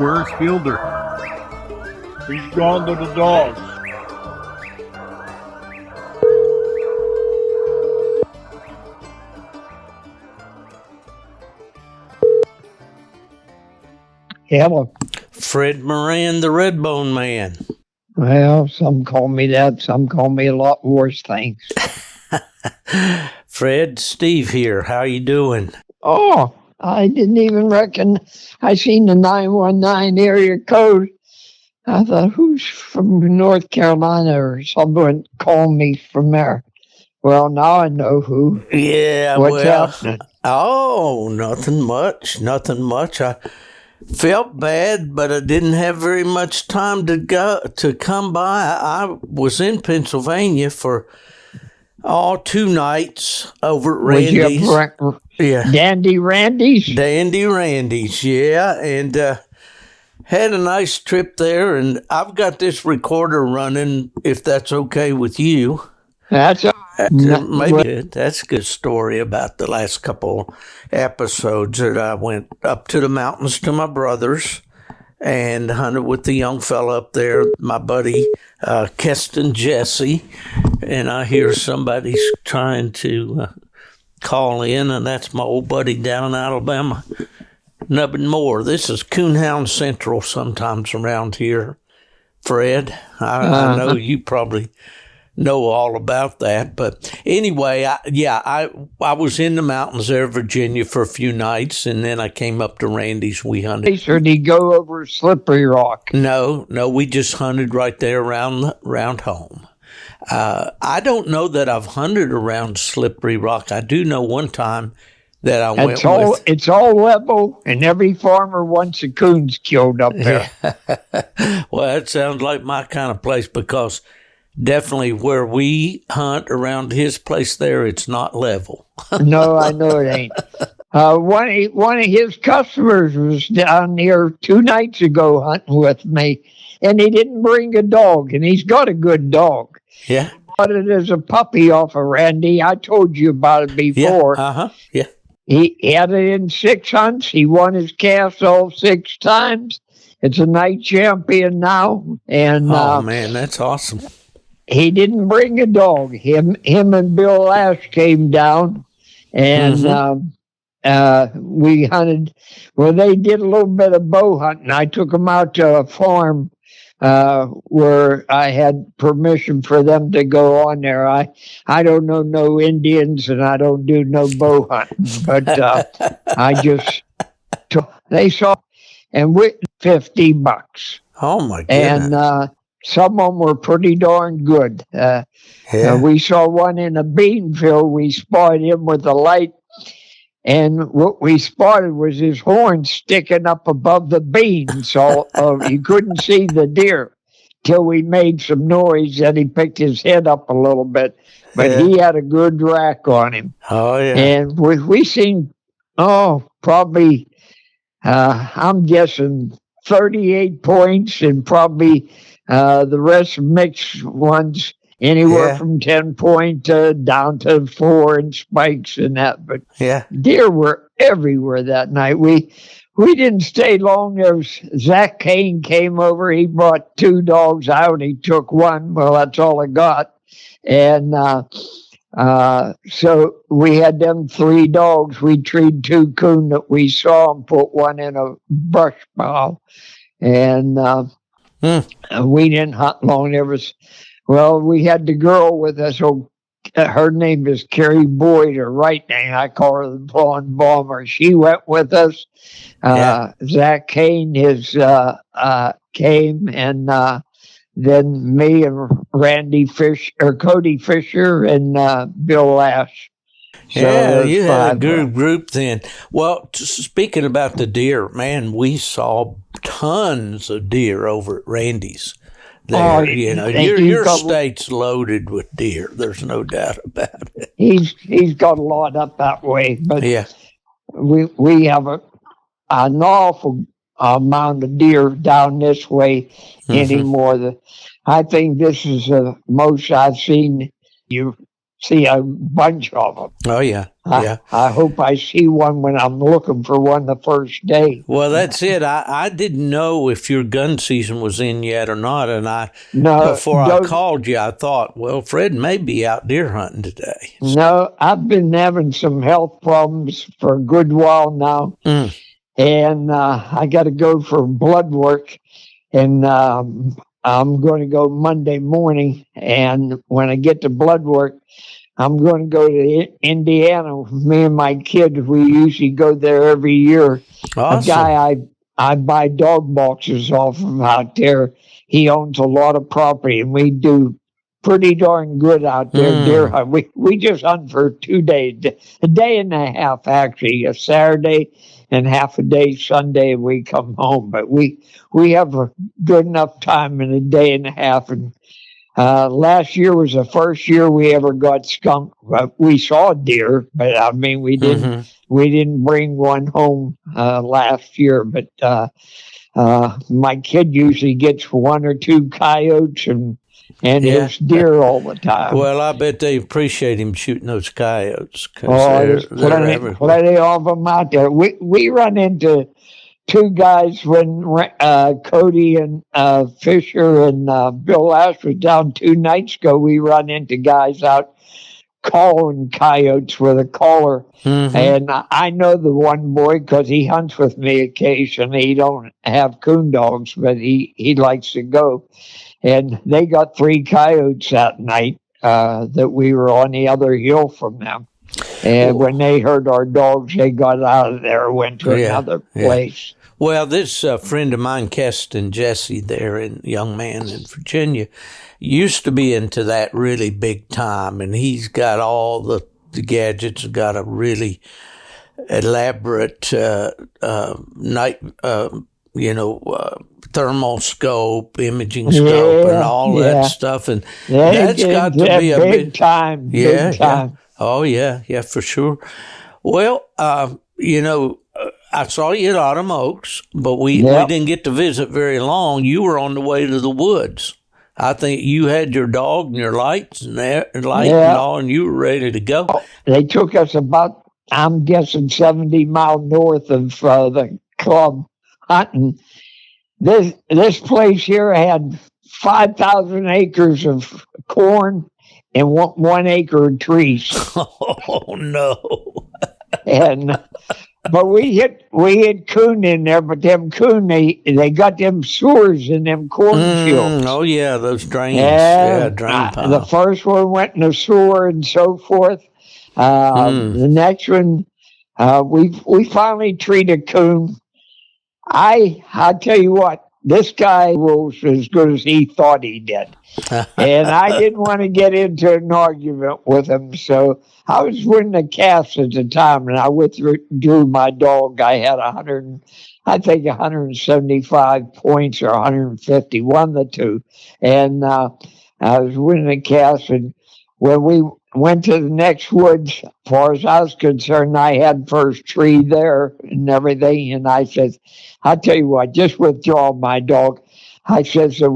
Where's Fielder? He's gone to the dogs. Hello. Fred Moran, the Redbone man. Well, some call me that. Some call me a lot worse things. Fred, Steve here. How you doing? Oh, I didn't even reckon. I seen the 919 area code. I thought, who's from North Carolina or someone called me from there? Well, now I know who. Yeah, What's happening? Oh, nothing much. I felt bad, but I didn't have very much time to come by. I was in Pennsylvania for 2 nights over at Randy's. Yeah. Dandy Randy's? Dandy Randy's, yeah. And had a nice trip there. And I've got this recorder running, if that's okay with you. That's maybe that's a good story about the last couple episodes that I went up to the mountains to my brother's and hunted with the young fella up there, my buddy Keston Jesse, and I hear somebody's trying to call in, and that's my old buddy down in Alabama, Nubbin Moore. This is Coonhound Central sometimes around here, Fred. I know you probably know all about that, but anyway, I was in the mountains there, Virginia, for a few nights, and then I came up to Randy's. We hunted. Or did he go over Slippery Rock? No, we just hunted right there around home. I don't know that I've hunted around Slippery Rock. I do know one time that I went with. It's all level, and every farmer wants a coons killed up there. Well, that sounds like my kind of place, because definitely where we hunt around his place there, it's not level. No, I know it ain't. One of his customers was down here 2 nights ago hunting with me, and he didn't bring a dog, and he's got a good dog. Yeah. He bought it as a puppy off of Randy. I told you about it before. Yeah. He had it in 6 hunts. He won his calves all 6 times. It's a night champion now. And man, that's awesome. He didn't bring a dog. Him and Bill Lash came down, and we hunted. Well, they did a little bit of bow hunting. I took them out to a farm where I had permission for them to go on there. I don't know no Indians, and I don't do no bow hunting, but I just they saw and with $50. Oh my goodness! And some of them were pretty darn good. We saw one in a bean field. We spotted him with a light, and what we spotted was his horn sticking up above the bean, so you couldn't see the deer till we made some noise, and he picked his head up a little bit. But he had a good rack on him. Oh, yeah. And we seen, probably, I'm guessing 38 points, and probably the rest mixed ones, anywhere from 10 point down to 4 and spikes and that. But deer were everywhere that night. We didn't stay long. There was Zach Kane came over. He brought 2 dogs. I only took 1. Well, that's all I got. And so we had them 3 dogs. We treed 2 coon that we saw and put 1 in a brush pile. And we didn't hunt long. We had the girl with us. Her name is Carrie Boyd, her right name. I call her the blonde bomber. She went with us. Zach Kane came, and then me and Randy Fish or Cody Fisher and Bill Lash. So you had a good group then. Well, speaking about the deer, man, we saw tons of deer over at Randy's. There, your state's loaded with deer. There's no doubt about it. He's got a lot up that way, but we have an awful amount of deer down this way anymore. I think this is the most I've seen. You see a bunch of them. Oh, yeah. Yeah. I hope I see one when I'm looking for one the first day. Well, that's it. I didn't know if your gun season was in yet or not. And before I called you, I thought, well, Fred may be out deer hunting today. No, I've been having some health problems for a good while now. And I got to go for blood work. And I'm going to go Monday morning. And when I get to blood work, I'm going to go to Indiana. Me and my kids, we usually go there every year. Awesome. A guy I buy dog boxes off of out there, he owns a lot of property, and we do pretty darn good out there. Deer hunt. We just hunt for 2 days, a day and a half actually, a Saturday and half a day Sunday, and we come home. But we have a good enough time in a day and a half. And last year was the first year we ever got skunk. We saw deer, but I mean we didn't bring one home last year. But my kid usually gets 1 or 2 coyotes and his deer all the time. Well, I bet they appreciate him shooting those coyotes. There's plenty of them out there. We run into 2 guys when Cody and Fisher and Bill Ash was down 2 nights ago. We run into guys out calling coyotes with a caller. And I know the one boy because he hunts with me occasionally. He don't have coon dogs, but he likes to go. And they got 3 coyotes that night that we were on the other hill from them. And when they heard our dogs, they got out of there and went to another place. Well, this friend of mine, Keston Jesse, there young man in Virginia, used to be into that really big time, and he's got all the gadgets, got a really elaborate night, thermal scope, imaging scope, and all that stuff, and that's got to be a big time. Big time. Oh yeah, for sure. Well, I saw you at Autumn Oaks, but we didn't get to visit very long. You were on the way to the woods. I think you had your dog and your lights and all, and you were ready to go. They took us about, I'm guessing, 70 miles north of the club hunting. This place here had 5,000 acres of corn and 1 acre of trees. Oh no! But we hit coon in there, but them coon they got them sewers in them cornfields. Oh yeah, those drains. Drain piles. The first one went in a sewer and so forth. The next one, we finally treated coon. I tell you what, this guy was as good as he thought he did. And I didn't want to get into an argument with him, so I was winning the cast at the time, and I withdrew my dog. I had 175 points or 151, the two. And I was winning the cast, and when we went to the next woods, as far as I was concerned, I had first tree there and everything, and I said, I'll tell you what, just withdraw my dog. I said, so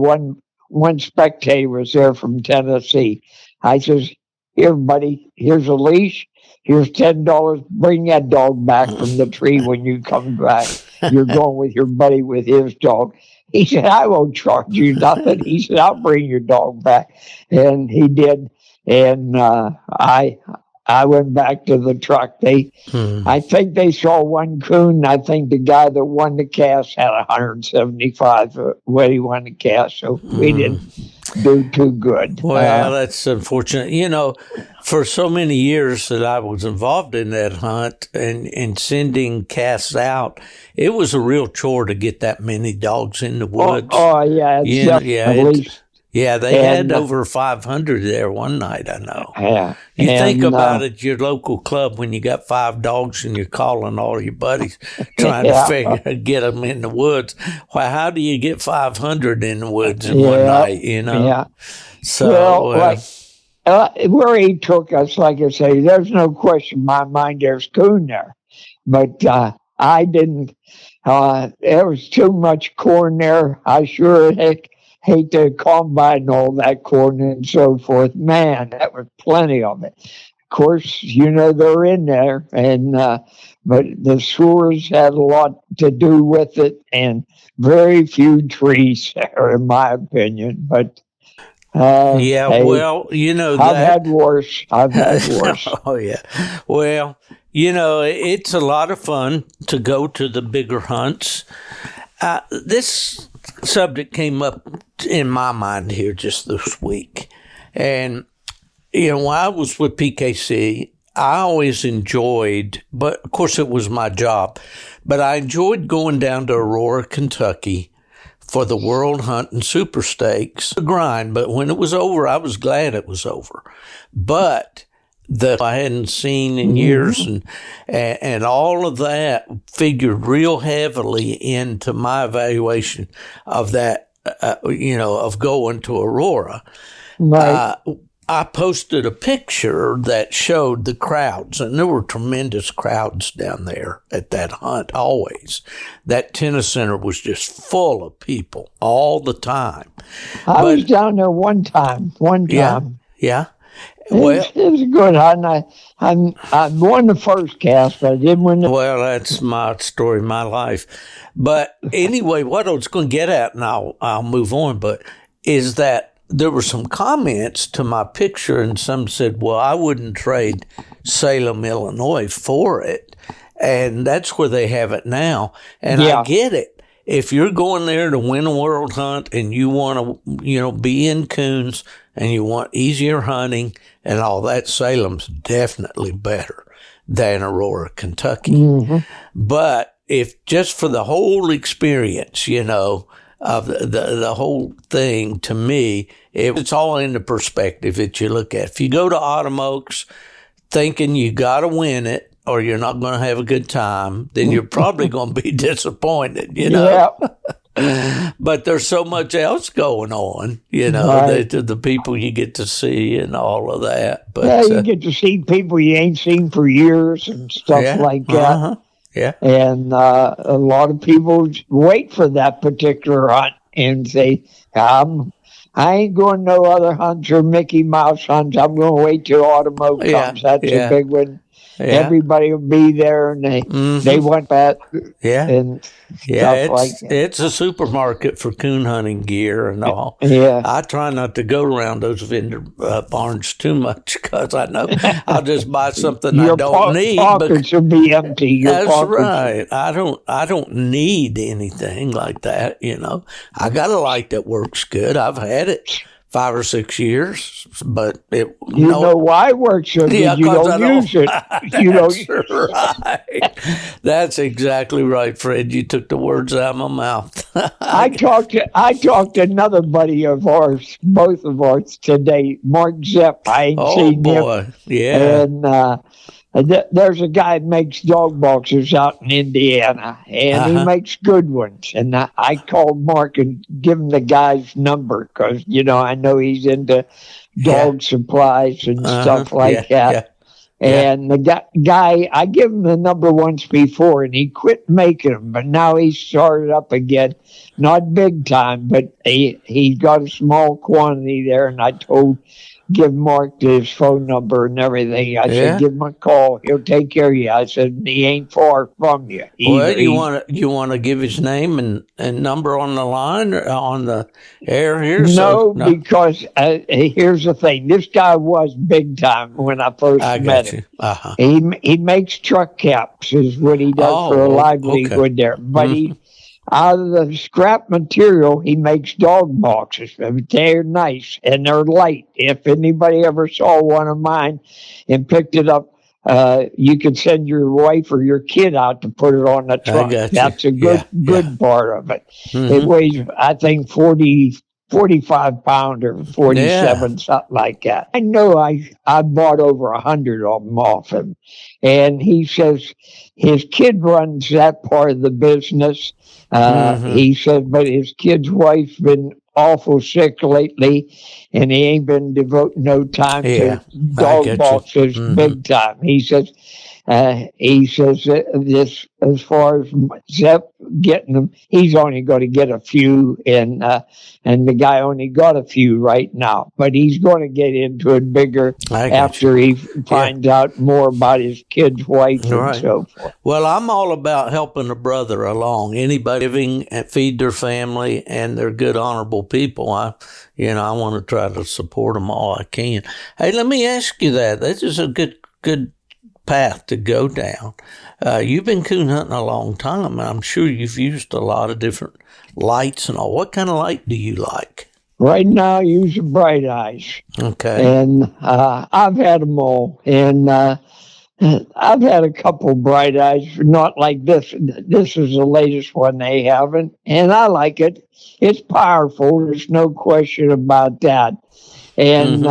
one spectator was there from Tennessee. I says, here, buddy, here's a leash. Here's $10. Bring that dog back from the tree when you come back. You're going with your buddy with his dog. He said, I won't charge you nothing. He said, I'll bring your dog back. And he did. And I went back to the truck. I think they saw 1 coon. I think the guy that won the cast had 175 when he won the cast. So we didn't do too good. Well, that's unfortunate. For so many years that I was involved in that hunt and sending casts out, it was a real chore to get that many dogs in the woods. Oh yeah. They had over 500 there one night, I know. Yeah. You think about it, your local club, when you got 5 dogs and you're calling all your buddies trying to get them in the woods. Well, how do you get 500 in the woods in one night, Yeah. So, where he took us, like I say, there's no question in my mind there's coon there. But I didn't, there was too much corn there. I sure hate to combine all that corn and so forth. Man, that was plenty of it. Of course, they're in there, and but the sewers had a lot to do with it, and very few trees there, in my opinion. But Yeah, hey, well, I've had worse. I've had worse. Oh, yeah. Well, it's a lot of fun to go to the bigger hunts. This subject came up in my mind here just this week. And, when I was with PKC, I always enjoyed, but of course it was my job, but I enjoyed going down to Aurora, Kentucky for the World Hunting Super Stakes. The grind, but when it was over, I was glad it was over. But I hadn't seen in years, and all of that figured real heavily into my evaluation of that, of going to Aurora. Right. I posted a picture that showed the crowds, and there were tremendous crowds down there at that hunt always. That tennis center was just full of people all the time. I was down there one time. Yeah. Well, it was a good hunt. I won the first cast, but I didn't win the... Well, that's my story, my life. But anyway, what I was going to get at, and I'll move on, but is that there were some comments to my picture, and some said, well, I wouldn't trade Salem, Illinois for it. And that's where they have it now. And I get it. If you're going there to win a world hunt and you want to, be in coons and you want easier hunting and all that, Salem's definitely better than Aurora, Kentucky. Mm-hmm. But if just for the whole experience, of the whole thing, to me, it's all in the perspective that you look at. If you go to Autumn Oaks thinking you got to win it or you're not going to have a good time, then you're probably going to be disappointed, Yeah. But there's so much else going on, Right. the people you get to see and all of that. But yeah, you get to see people you ain't seen for years and stuff like that. Uh-huh. Yeah. And a lot of people wait for that particular hunt and say, I ain't going no other hunts or Mickey Mouse hunts. I'm going to wait till Autumn Oak comes. That's a big one. Yeah. Everybody will be there, and they want that. Yeah. And stuff like that. It's a supermarket for coon hunting gear and all. Yeah. I try not to go around those vendor barns too much because I know I'll just buy something I don't need. Your pockets will be empty. That's right. I don't need anything like that. I got a light that works good. I've had it 5 or 6 years, but it. You know why it works so good? You don't use it. That's right. That's exactly right, Fred. You took the words out of my mouth. I talked to another buddy of ours, both of ours today, Mark Zepp. I ain't seen him. Yeah. And there's a guy that makes dog boxes out in Indiana, and he makes good ones. And I called Mark and give him the guy's number because, I know he's into dog supplies and stuff like that. Yeah. And the guy, I gave him the number once before, and he quit making them, but now he's started up again. Not big time, but he got a small quantity there, and I give Mark his phone number and everything. I said, give him a call. He'll take care of you. I said, he ain't far from you. Well, you want to give his name and number on the line or on the air here? No, because here's the thing. This guy was big time when I first met him. He makes truck caps is what he does for a livelihood there. But out of the scrap material, he makes dog boxes. They're nice and they're light. If anybody ever saw one of mine and picked it up, you could send your wife or your kid out to put it on the truck. That's a good part of it. Mm-hmm. It weighs, I think, 45 pounds or 47, something like that. I know I bought over 100 of them off him. And he says his kid runs that part of the business. He said, but his kid's wife's been awful sick lately, and he ain't been devoting no time to dog boxes big time. He says, he says that this, as far as Zep getting them, he's only going to get a few, and the guy only got a few right now, but he's going to get into it bigger after he finds out more about his kid's wife and so forth. Well, I'm all about helping a brother along. Anybody living and feed their family, and they're good, honorable people. I want to try to support them all I can. Hey, let me ask you that. This is a good path to go down. You've been coon hunting a long time, and I'm sure you've used a lot of different lights and all. What kind of light do you like? Right now, I use Bright Eyes. Okay. And I've had them all. And I've had a couple Bright Eyes, not like this. This is the latest one they haven't, and I like it. It's powerful. There's no question about that. And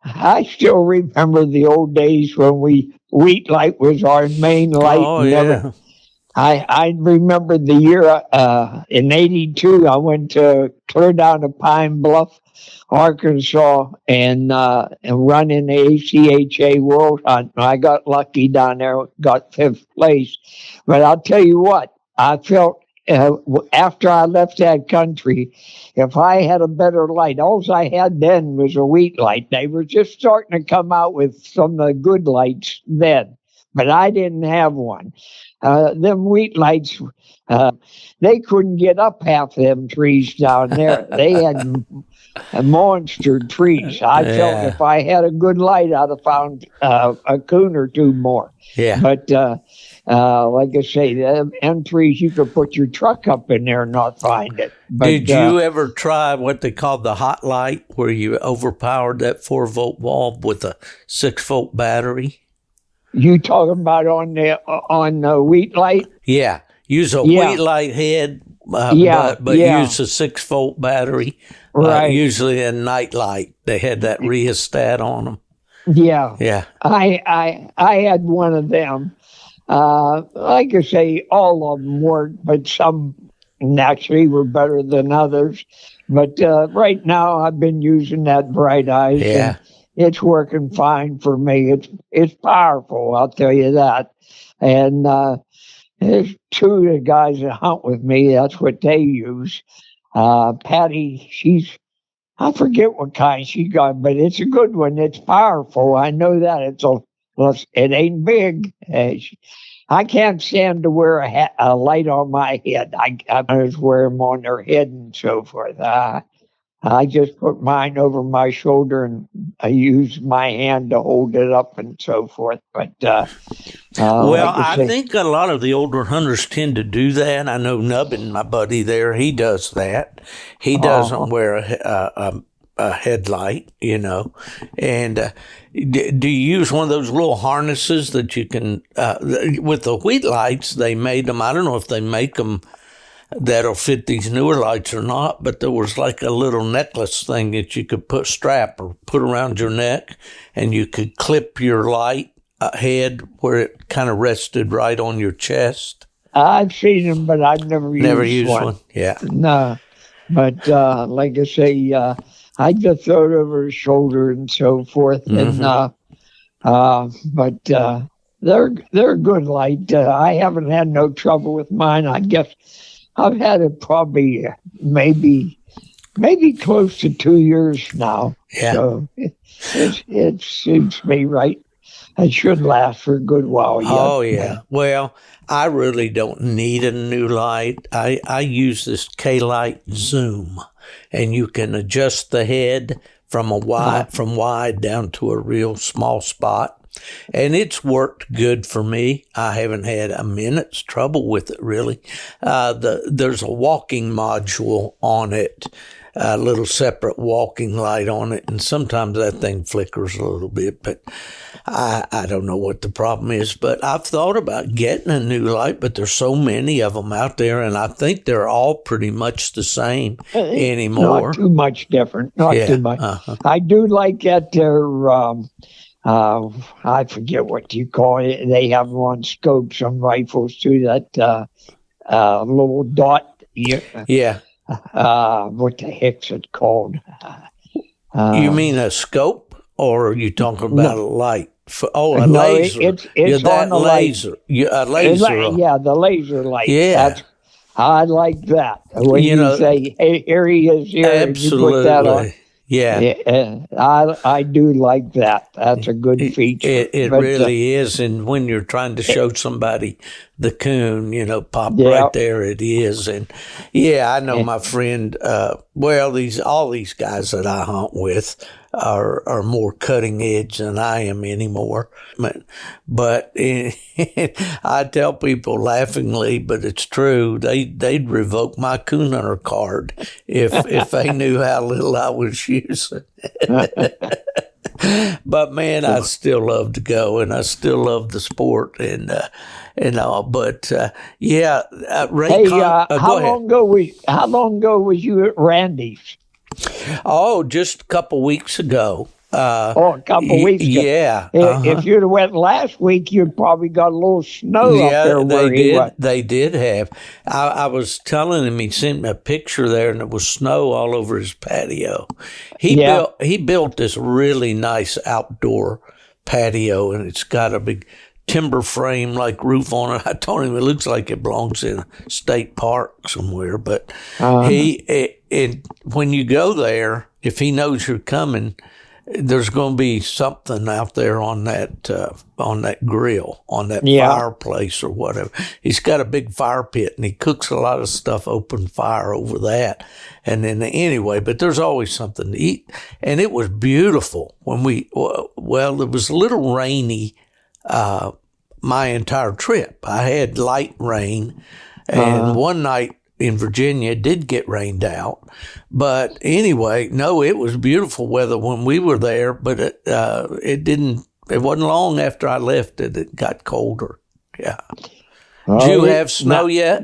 I still remember the old days when wheat light was our main light. Oh, yeah. I remember the year in '82. I went to clear down to Pine Bluff, Arkansas, and run in the ACHA World Hunt. I got lucky down there, got 5th place. But I'll tell you what, I felt after I left that country, if I had a better light, all I had then was a wheat light. They were just starting to come out with some of the good lights then, but I didn't have one. Them wheat lights, they couldn't get up half them trees down there. They had monster trees. I felt if I had a good light, I'd have found a coon or two more. Yeah. But like I say, them trees, you could put your truck up in there and not find it. But, did you ever try what they call the hot light, where you overpowered that 4-volt bulb with a 6-volt battery? You talking about on the wheat light? Yeah, use a wheat light head, but use a 6-volt battery. Right. Usually a night light. They had that rheostat on them. Yeah. Yeah. I had one of them. Like I say, all of them worked, but some naturally were better than others. But right now, I've been using that Bright Eyes. Yeah. It's working fine for me. It's powerful, I'll tell you that. And there's 2 of the guys that hunt with me. That's what they use. Patty, I forget what kind she got, but it's a good one. It's powerful. I know that. It ain't big. I can't stand to wear a light on my head. I just wear them on their head and so forth. I just put mine over my shoulder and I use my hand to hold it up and so forth. But I think a lot of the older hunters tend to do that. I know Nubbin, my buddy there, he does that. He doesn't wear a headlight, And do you use one of those little harnesses that you can? With the wheat lights, they made them. I don't know if they make them that'll fit these newer lights or not, but there was like a little necklace thing that you could strap or put around your neck, and you could clip your light head where it kind of rested right on your chest. I've seen them, but I've never used one. Yeah. No, but like I say, I just throw it over his shoulder and so forth, and but they're a good light. I haven't had no trouble with mine. I guess I've had it probably maybe close to 2 years now. Yeah. So it suits me right. It should last for a good while yet. Oh, yeah. Well, I really don't need a new light. I use this K-Light Zoom, and you can adjust the head from wide down to a real small spot. And it's worked good for me. I haven't had a minute's trouble with it, really. There's a walking module on it, a little separate walking light on it, and sometimes that thing flickers a little bit, but I don't know what the problem is. But I've thought about getting a new light, but there's so many of them out there, and I think they're all pretty much the same anymore. Not too much different. Not too much. I do like that I forget what you call it. They have them on scopes on rifles too. That little dot. Yeah. What the heck's it called? You mean a scope, or are you talking about a light? A No, laser. it's You're on that the light. laser. A laser. Yeah, the laser light. Yeah. I like that. When You you know, say, "Hey, here he is here," and you put that on. absolutely. Yeah. I do like that. That's a good feature. It But really is. And when you're trying to show somebody the coon, pop yeah, right there it is. And yeah, I know eh, my friend, all these guys that I hunt with are more cutting edge than I am anymore. But I tell people laughingly, but it's true, they'd revoke my coon hunter card if they knew how little I was using. But man, I still love to go, and I still love the sport, and all. But Ray, hey, go ahead. how long ago was you at Randy's? Oh, just a couple weeks ago. A couple weeks ago. Yeah. If you'd have went last week, you'd probably got a little snow up there where he was. They did have. I was telling him, he sent me a picture there, and it was snow all over his patio. He built this really nice outdoor patio, and it's got a big timber frame like roof on it. I told him it looks like it belongs in a state park somewhere. But when you go there, if he knows you're coming, there's going to be something out there on that grill, on that fireplace or whatever. He's got a big fire pit, and he cooks a lot of stuff open fire over that. And then anyway, but there's always something to eat. And it was beautiful when it was a little rainy my entire trip. I had light rain, and one night in Virginia it did get rained out. But anyway, no, it was beautiful weather when we were there, but it wasn't long after I left it got colder. Yeah. Did you have snow yet?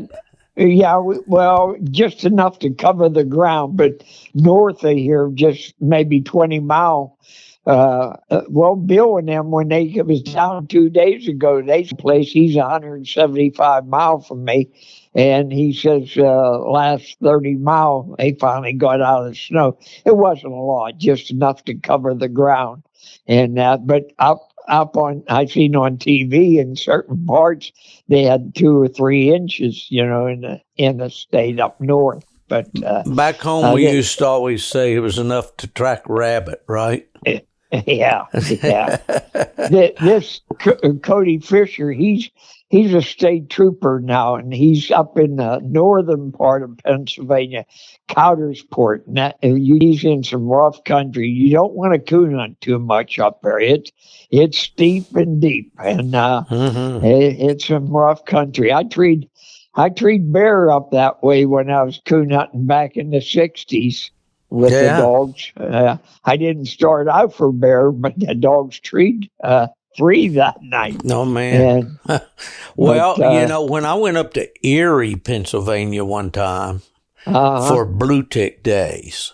Yeah, well, just enough to cover the ground, but north of here, just maybe 20 mile. Bill and them, when it was down 2 days ago, he's 175 miles from me. And he says, last 30 mile, they finally got out of the snow. It wasn't a lot, just enough to cover the ground. And but I seen on TV in certain parts, they had 2 or 3 inches, in the state up north. But back home, we used to always say it was enough to track a rabbit, right? Yeah. This Cody Fisher, he's a state trooper now, and he's up in the northern part of Pennsylvania, Coudersport. And he's in some rough country. You don't want to coon hunt too much up there. It's steep and deep, and it's some rough country. I treed bear up that way when I was coon hunting back in the 60s. With the dogs. I didn't start out for bear, but the dogs treed 3 that night. No, man. When I went up to Erie, Pennsylvania one time for Blue Tick days,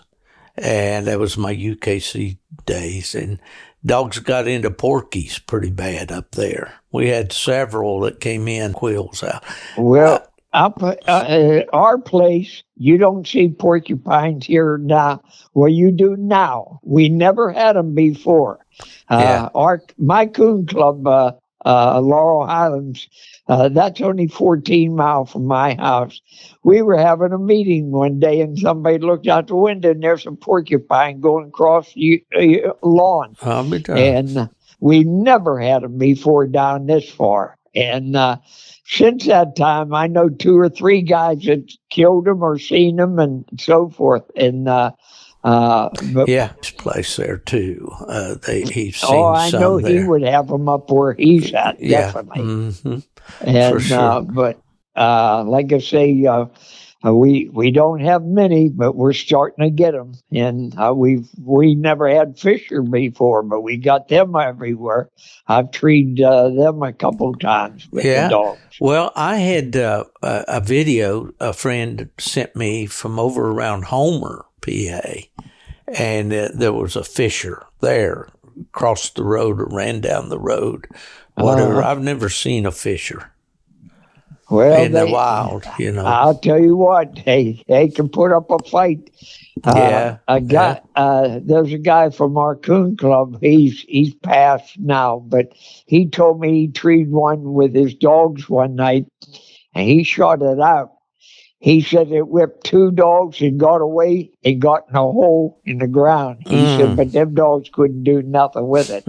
and that was my UKC days, and dogs got into porkies pretty bad up there. We had several that came in, quills out. Well, our place, you don't see porcupines here now. Well, you do now. We never had them before. My coon club, Laurel Highlands, that's only 14 miles from my house. We were having a meeting one day, and somebody looked out the window, and there's a porcupine going across the lawn. And we never had them before down this far. And since that time, I know 2 or 3 guys that killed them or seen them and so forth. And his place there too. He's seen I know there. He would have them up where he's at, definitely. Mm-hmm. And for sure. but like I say, we don't have many, but we're starting to get them. And we never had Fisher before, but we got them everywhere. I've treated them a couple times with the dogs. Well, I had a video a friend sent me from over around Homer, PA, and there was a Fisher there, crossed the road or ran down the road, whatever. I've never seen a Fisher. Well, in the wild, you know. I'll tell you what, they can put up a fight. Yeah. A guy, there's a guy from our coon club. He's passed now, but he told me he treed one with his dogs one night, and he shot it out. He said it whipped two dogs and got away and got in a hole in the ground. He said, but them dogs couldn't do nothing with it.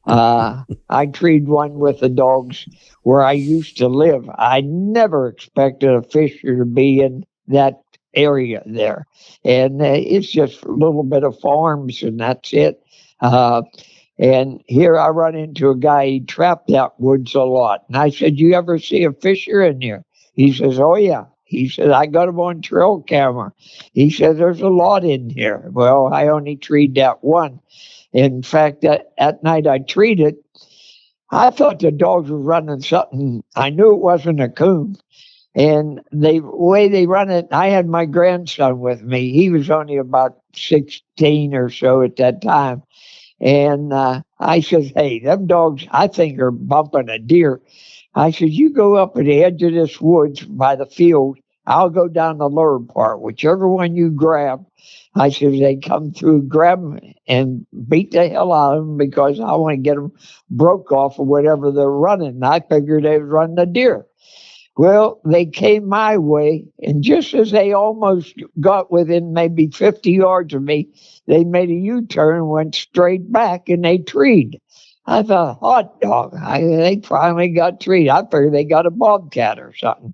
I treed one with the dogs where I used to live. I never expected a fisher to be in that area there. And it's just a little bit of farms and that's it. And here I run into a guy, he trapped that woods a lot. And I said, you ever see a fisher in here? He says, oh, yeah. He said, I got him on trail camera. He said, there's a lot in here. Well, I only treed that one. In fact, at night I treated, I thought the dogs were running something. I knew it wasn't a coon. And the way they run it, I had my grandson with me. He was only about 16 or so at that time. And I said, hey, them dogs, I think, are bumping a deer. I said, you go up at the edge of this woods by the field. I'll go down the lower part, whichever one you grab. I said, they come through, grab them and beat the hell out of them because I want to get them broke off of whatever they're running. And I figured they was running a deer. Well, they came my way, and just as they almost got within maybe 50 yards of me, they made a U-turn, went straight back, and they treed. I thought, hot dog, they finally got treed. I figured they got a bobcat or something.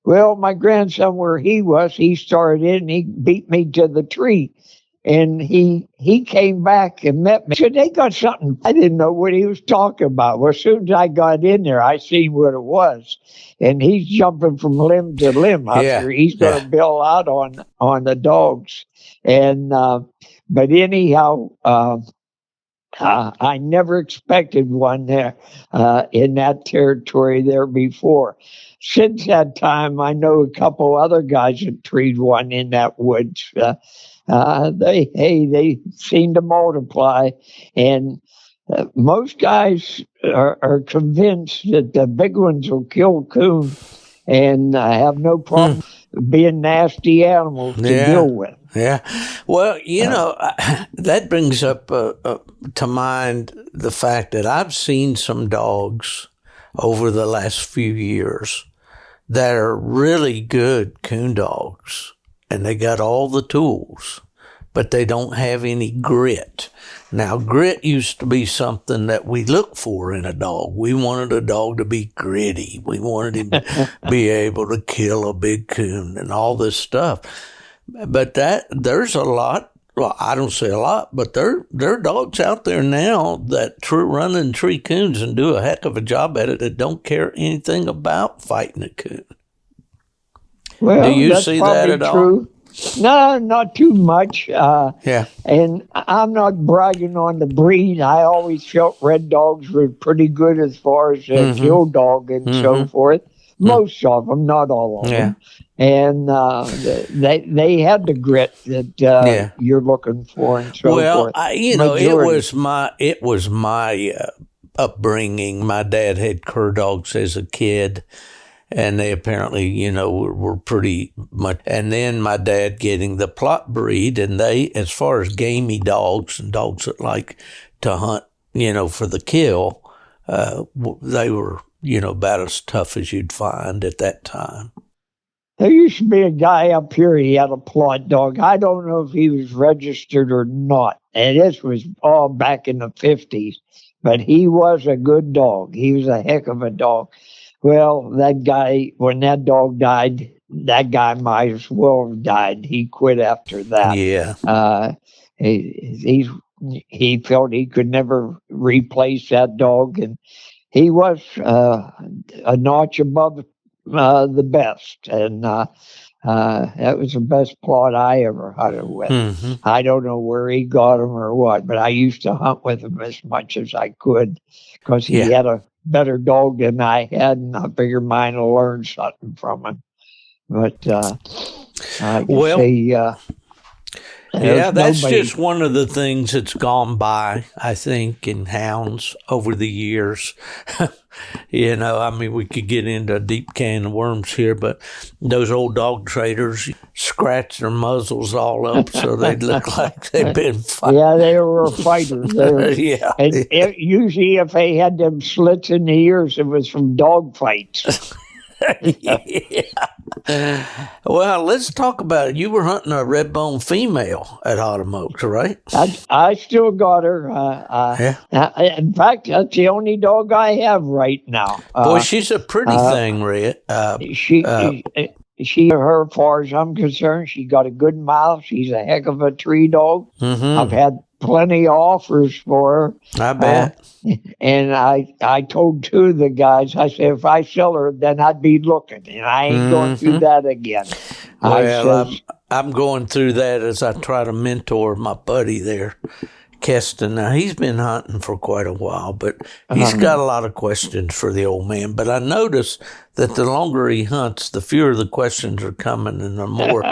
Well, my grandson, where he was, he started in, and he beat me to the tree. And he came back and met me. He said, they got something. I didn't know what he was talking about. Well, as soon as I got in there, I seen what it was. And he's jumping from limb to limb. I figured he's going to bail out on the dogs. And but anyhow, I never expected one there in that territory there before. Since that time, I know a couple other guys that treed one in that woods. They seem to multiply, and most guys are convinced that the big ones will kill coon and have no problem being nasty animals to deal with. Yeah. Well, you know, that brings up to mind the fact that I've seen some dogs over the last few years that are really good coon dogs, and they got all the tools, but they don't have any grit. Now, grit used to be something that we looked for in a dog. We wanted a dog to be gritty. We wanted him to be able to kill a big coon and all this stuff. But there's a lot, well, I don't say a lot, but there are dogs out there now that run and tree coons and do a heck of a job at it that don't care anything about fighting a coon. Well, do you that's see that at true. all? No, not too much. Yeah. And I'm not bragging on the breed. I always felt red dogs were pretty good as far as kill dog and so forth. Most of them, not all of them. And they had the grit that you're looking for and so forth. Well, it was my upbringing. My dad had cur dogs as a kid. And they apparently, were pretty much. And then my dad getting the plot breed, and they, as far as gamey dogs and dogs that like to hunt, for the kill, they were, about as tough as you'd find at that time. There used to be a guy up here, he had a plot dog. I don't know if he was registered or not. And this was all back in the 50s. But he was a good dog. He was a heck of a dog. Well, that guy, when that dog died, that guy might as well have died. He quit after that. Yeah. He felt he could never replace that dog, and he was a notch above the best. And that was the best plot I ever hunted with. Mm-hmm. I don't know where he got him or what, but I used to hunt with him as much as I could because he had a better dog than I had, and I figured mine will learn something from him. But Yeah, that's nobody. just one of the things that's gone by, I think, in hounds over the years. I mean, we could get into a deep can of worms here, but those old dog traders scratch their muzzles all up so they look like they've been fighting. Yeah, they were fighters. Yeah. And usually, if they had them slits in the ears, it was from dog fights. Yeah. Well, let's talk about it. You were hunting a Redbone female at Autumn Oaks, right? I still got her. Yeah. In fact, that's the only dog I have right now. Boy, she's a pretty thing, Red. Her, as far as I'm concerned, she got a good mouth. She's a heck of a tree dog. Mm-hmm. I've had plenty of offers for her. I bet. And I told two of the guys, I said, if I sell her, then I'd be looking, and I ain't going through that again. Well, I'm going through that as I try to mentor my buddy there, Keston. Now, he's been hunting for quite a while, but he's got a lot of questions for the old man. But I notice that the longer he hunts, the fewer the questions are coming, and the more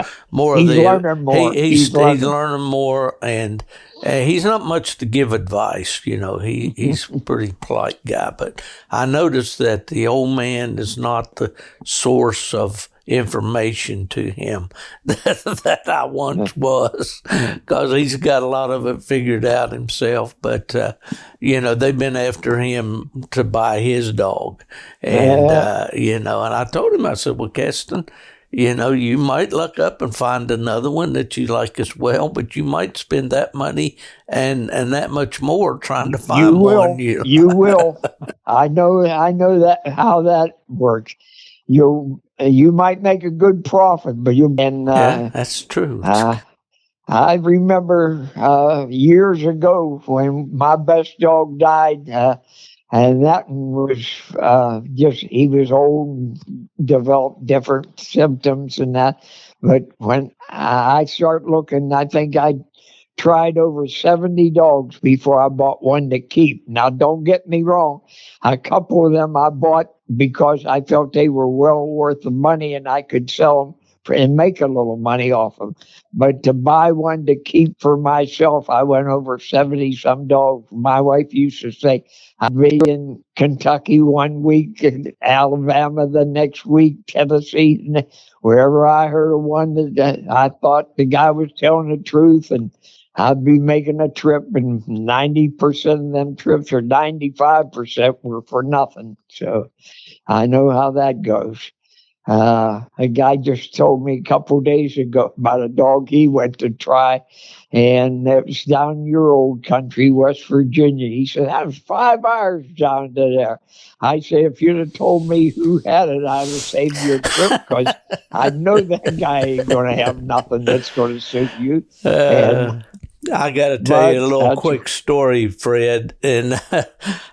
he's of the learning more. He's learning more, and he's not much to give advice. He's a pretty polite guy. But I noticed that the old man is not the source of information to him that I once was, because he's got a lot of it figured out himself. But they've been after him to buy his dog, and and I told him, I said, well, Keston, you might look up and find another one that you like as well, but you might spend that money and that much more trying to find one. You will. I know that how that works. You might make a good profit, but yeah, that's true. I remember years ago when my best dog died, and that was he was old, developed different symptoms and that. But when I start looking, I think I tried over 70 dogs before I bought one to keep. Now, don't get me wrong. A couple of them I bought because I felt they were well worth the money and I could sell them and make a little money off them. But to buy one to keep for myself, I went over 70 some dogs. My wife used to say, I'd be in Kentucky one week, and Alabama the next week, Tennessee, and wherever I heard of one that I thought the guy was telling the truth, and I'd be making a trip, and 90% of them trips, or 95%, were for nothing. So I know how that goes. A guy just told me a couple of days ago about a dog he went to try, and it was down your old country, West Virginia. He said, that was 5 hours down to there. I say, if you'd have told me who had it, I'd have saved your trip, because I know that guy ain't going to have nothing that's going to suit you. I got to tell you a little quick story, Fred, and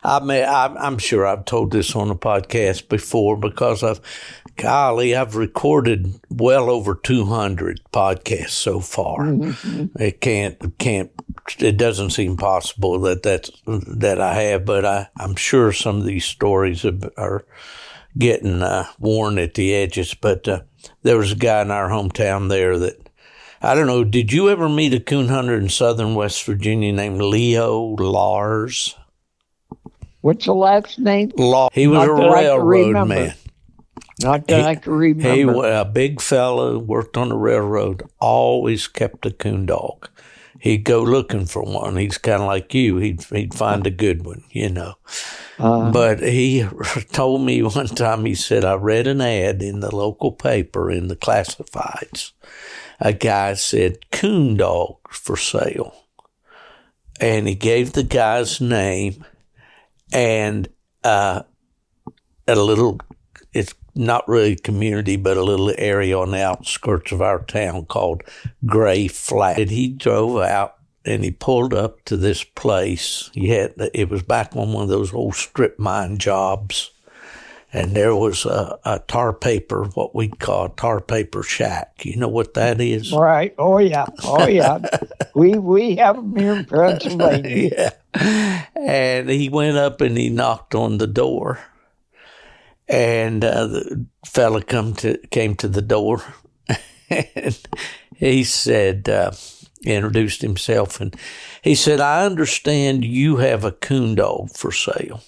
I'm sure I've told this on the podcast before, because I've recorded well over 200 podcasts so far. Mm-hmm. It doesn't seem possible that I have, but I'm sure some of these stories are getting worn at the edges. But there was a guy in our hometown there that, I don't know, did you ever meet a coon hunter in southern West Virginia named Leo Lars? What's the last name? He was a railroad man. Not that I can remember. He was a big fellow, worked on the railroad, always kept a coon dog. He'd go looking for one. He's kind of like you. He'd find a good one, But he told me one time, he said, I read an ad in the local paper in the classifieds. A guy said, coon dog for sale. And he gave the guy's name and a little, it's not really a community, but a little area on the outskirts of our town called Gray Flat. And he drove out and he pulled up to this place. It was back on one of those old strip mine jobs. And there was a tar paper, what we'd call a tar paper shack. You know what that is? Right. Oh, yeah. We have them here in Pennsylvania. Yeah. And he went up and he knocked on the door. And the fella came to the door. And he said, introduced himself, and he said, "I understand you have a coon dog for sale."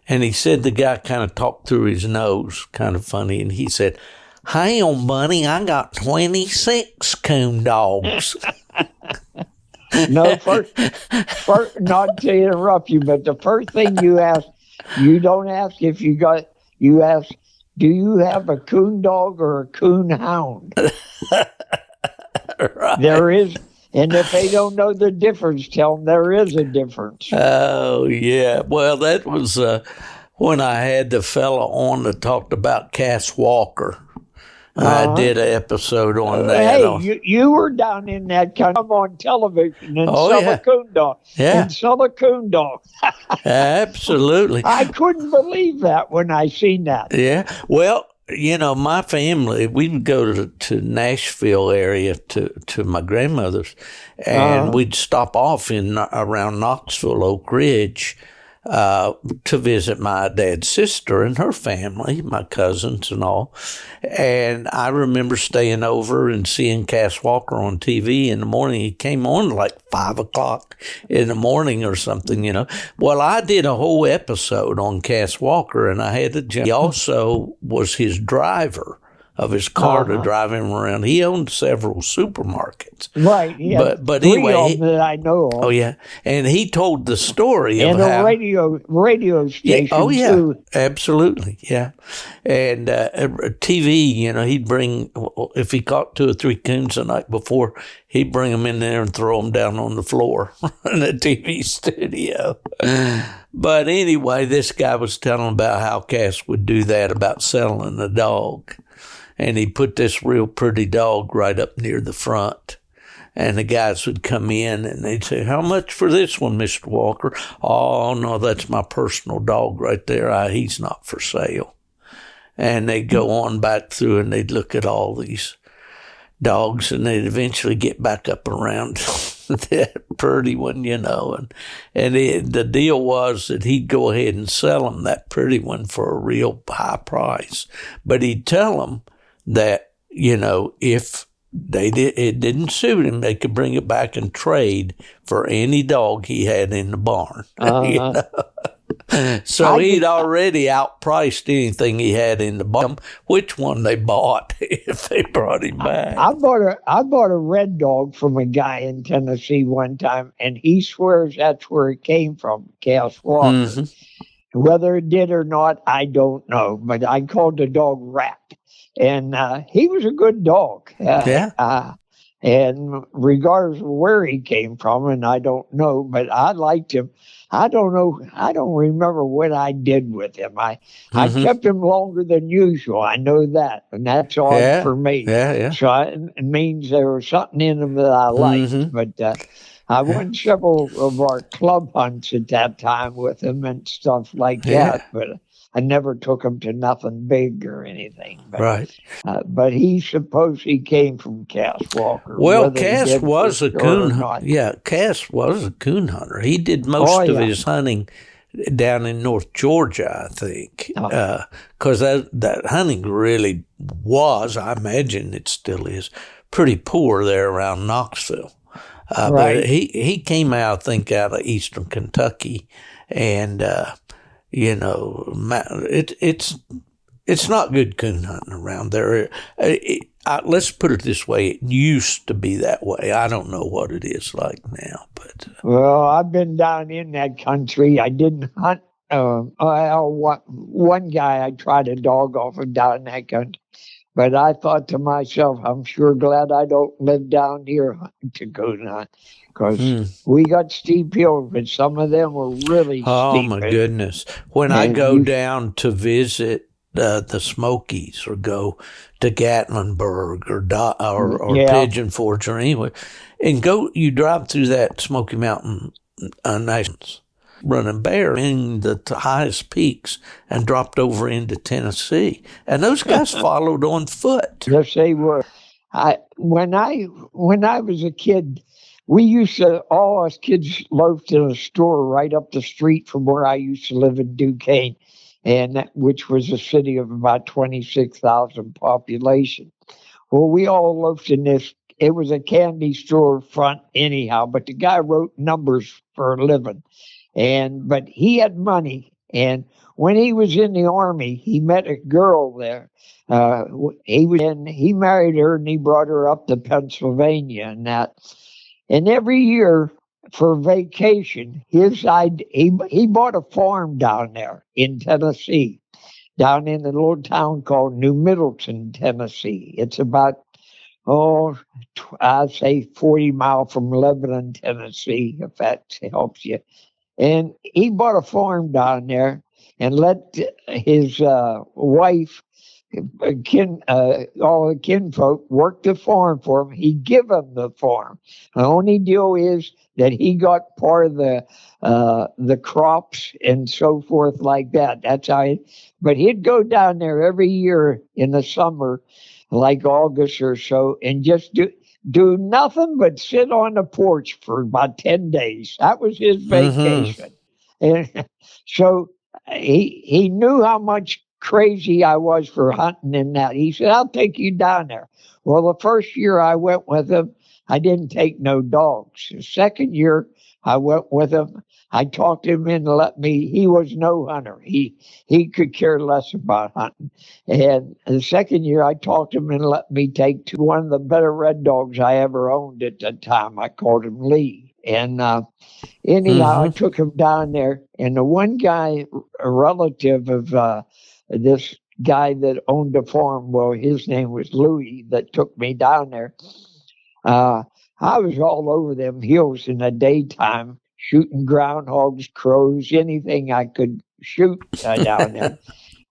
And he said the guy kind of talked through his nose, kind of funny, and he said, "Hang on, buddy, I got 26 coon dogs." No, first, not to interrupt you, but the first thing you ask, you don't ask if you ask, do you have a coon dog or a coon hound? Right. There is, and if they don't know the difference, tell them there is a difference. Oh, yeah. Well, that was when I had the fella on that talked about Cass Walker. I did an episode on that. Hey, you were down in that country. I'm on television and sell yeah. a coon dog. Yeah. And sell a coon dog. Absolutely. I couldn't believe that when I seen that. Yeah. Well, my family, we'd go to Nashville area to my grandmother's, and we'd stop off around Knoxville, Oak Ridge, to visit my dad's sister and her family, my cousins and all. And I remember staying over and seeing Cass Walker on TV in the morning. He came on like 5:00 in the morning or something, Well, I did a whole episode on Cass Walker, and I had he also was his driver of his car to drive him around. He owned several supermarkets. Right. Yeah. But three anyway, of them that I know of. Oh yeah, and he told the story and of a how radio station. Oh yeah, too. absolutely, yeah. And TV, he'd bring, if he caught 2 or 3 coons the night before, he'd bring them in there and throw them down on the floor in the TV studio. But anyway, this guy was telling about how Cass would do that about selling the dog. And he put this real pretty dog right up near the front. And the guys would come in and they'd say, "How much for this one, Mr. Walker?" "Oh, no, that's my personal dog right there. He's not for sale." And they'd go on back through and they'd look at all these dogs, and they'd eventually get back up around that pretty one, And the deal was that he'd go ahead and sell them that pretty one for a real high price. But he'd tell them that, if it didn't suit him, they could bring it back and trade for any dog he had in the barn. So he'd already outpriced anything he had in the barn, which one they bought if they brought him back. I bought a red dog from a guy in Tennessee one time, and he swears that's where it came from, Cass Walker. Mm-hmm. Whether it did or not, I don't know, but I called the dog Rat. And he was a good dog. And regardless of where he came from, and I don't know, but I liked him. I don't know. I don't remember what I did with him. I kept him longer than usual. I know that, and that's odd for me. So it means there was something in him that I liked. But I went several of our club hunts at that time with him and stuff like that. But I never took him to nothing big or anything. But, right. But he came from Cass Walker. Well, Cass was a coon hunter. Yeah, Cass was a coon hunter. He did most of his hunting down in North Georgia, I think, because that hunting really was, I imagine it still is, pretty poor there around Knoxville. Right. But he came out, I think, out of eastern Kentucky, and it's not good coon hunting around there. Let's put it this way: it used to be that way. I don't know what it is like now, but well, I've been down in that country. I didn't hunt. One guy I tried a dog off of down in that country, but I thought to myself, I'm sure glad I don't live down here to coon hunt. Because we got steep hills, but some of them were really steep. Oh, my goodness. When I go down to visit the Smokies or go to Gatlinburg or Pigeon Forge or anywhere, and you drive through that Smoky Mountain Nations, running bear in the highest peaks and dropped over into Tennessee. And those guys followed on foot. Yes, they were. When I was a kid, we used to, all us kids loafed in a store right up the street from where I used to live in Duquesne, which was a city of about 26,000 population. Well, we all loafed in this it was a candy store front anyhow, but the guy wrote numbers for a living. But he had money. And when he was in the army, he met a girl there. He married her and he brought her up to Pennsylvania and that. And every year for vacation, he bought a farm down there in Tennessee, down in a little town called New Middleton, Tennessee. It's about, I'd say 40 miles from Lebanon, Tennessee, if that helps you. And he bought a farm down there and let his wife, all the kinfolk, work the farm for him. He'd give them the farm. The only deal is that he got part of the crops and so forth like that. That's how. But he'd go down there every year in the summer, like August or so, and just do nothing but sit on the porch for about 10 days. That was his vacation. And so he knew how much crazy I was for hunting and that. He said, I'll take you down there. Well, the first year I went with him, I didn't take no dogs. The second year I went with him, I talked him into he was no hunter. He could care less about hunting. And the second year I talked him and let me take one of the better red dogs I ever owned at that time. I called him Lee. And anyhow, I took him down there. And the one guy, a relative of this guy that owned the farm, well, his name was Louis, that took me down there. I was all over them hills in the daytime, shooting groundhogs, crows, anything I could shoot down there.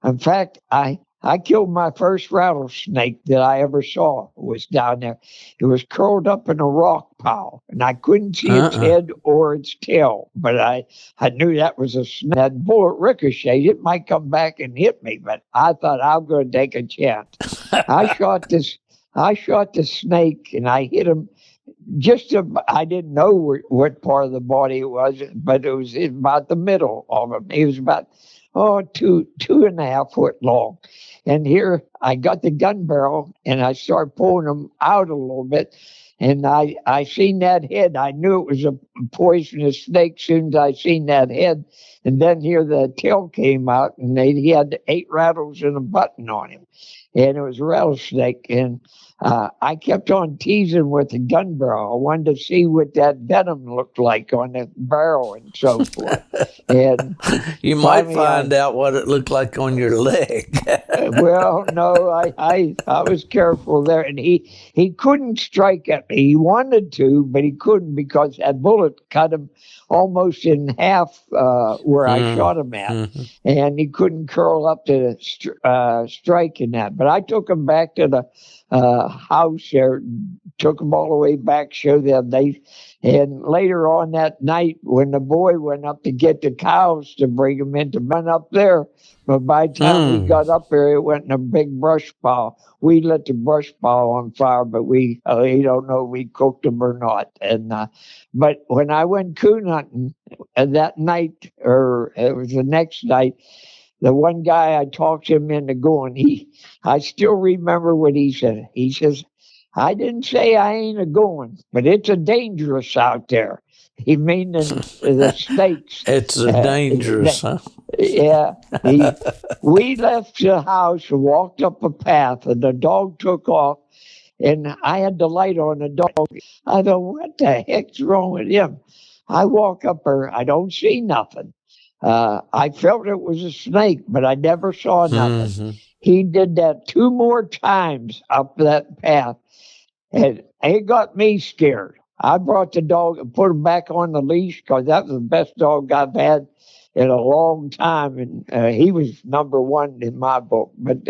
In fact, I killed my first rattlesnake that I ever saw was down there. It was curled up in a rock pile, and I couldn't see its head or its tail, but I knew that was a snake. That bullet ricocheted. It might come back and hit me, but I thought I'm going to take a chance. I shot the snake, and I hit him. I didn't know what part of the body it was, but it was about the middle of him. He was about, 2.5 foot long. And here I got the gun barrel and I started pulling him out a little bit. And I seen that head. I knew it was a poisonous snake as soon as I seen that head. And then here the tail came out and he had 8 rattles and a button on him. And it was a rattlesnake. And I kept on teasing with the gun barrel. I wanted to see what that venom looked like on the barrel and so forth. And you might find out what it looked like on your leg. Well, no, I was careful there. And he couldn't strike at me. He wanted to, but he couldn't because that bullet cut him almost in half where I shot him at. And he couldn't curl up to strike in that. But I took him back to the house there, took them all the way back, showed them. And later on that night, when the boy went up to get the cows to bring them in to run up there, but by the time we got up there, it went in a big brush pile. We lit the brush pile on fire, but we don't know if we cooked them or not. And but when I went coon hunting that night, or it was the next night, the one guy I talked him into going, I still remember what he said. He says, I didn't say I ain't a-going, but it's a dangerous out there. He mean the snakes. It's dangerous, huh? Yeah. We left the house and walked up a path, and the dog took off, and I had the light on the dog. I thought, what the heck's wrong with him? I walk up there. I don't see nothing. I felt it was a snake, but I never saw nothing. He did that 2 more times up that path, and it got me scared. I brought the dog and put him back on the leash because that was the best dog I've had in a long time, and he was number 1 in my book. But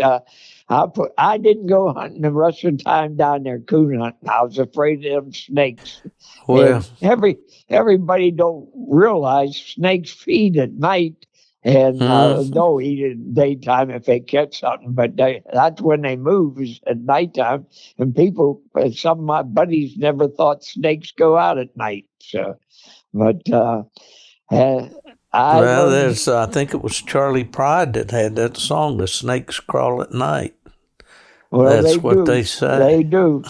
I didn't go hunting the rest of the time down there coon hunting. I was afraid of them snakes. Well, everybody don't realize snakes feed at night, and they'll eat in daytime if they catch something. But that's when they move, is at nighttime. And some of my buddies never thought snakes go out at night. So, but I think it was Charlie Pride that had that song, "The Snakes Crawl at Night." Well, That's they what do. they say. They do.